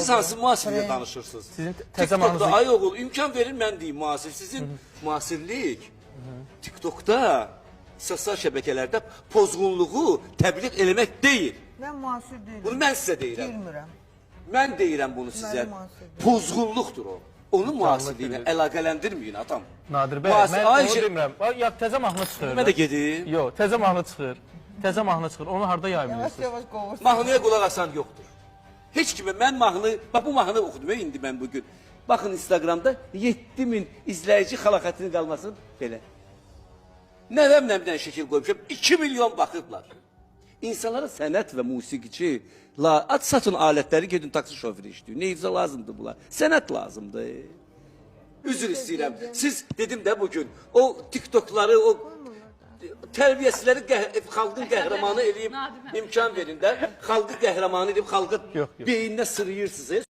Siz hansı müasirliklə danışırsınız? Sizin təzə TikTok'da mahnınızı... ay oğul imkan verin mən deyim müasir. Sizin müasirlik TikTok'da sosial şəbəkələrdə pozğunluğu təbliğ eləmək deyil. Mən müasir deyiləm. Bunu mən sizə deyirəm. Bilmirəm. Mən deyirəm bunu sizə. Mənim müasir deyil. Pozğunluqdur o. Onu müasirliyinə əlaqələndirməyin atam. Nadir bəy, Müasir- mən Ay, onu şey- demirəm. Ya təzə mahnı çıxır. Mən də gedim. Yox, təzə mahnı çıxır. Təzə mahnı çıxır. Onu harda yayımlayırsınız? Yavaş qovursun. Mahnıya qulaq asan yoxdur. Heç kimə mən mahnı, bax bu mahnı oxudum indi mən bugün. Baxın Instagramda 7000 izləyici xalaqatının qalmasın belə. Nəvəmlə bir dənə şəkil qoymuşam, 2 milyon baxıblar. İnsanlara sənət və musiqiçi, at satın alətləri gedin taksi şoförü işləyir. Neyizə lazımdır bunlar? Sənət lazımdır. Üzr istəyirəm. Siz dedim də bugün o TikTok'ları, o tərbiyəsizləri xalqın qəhrəmanı eləyib imkan verin də. Xalqı qəhrəmanı edib xalqı Yox, yox. beyninə sırıyırsınız.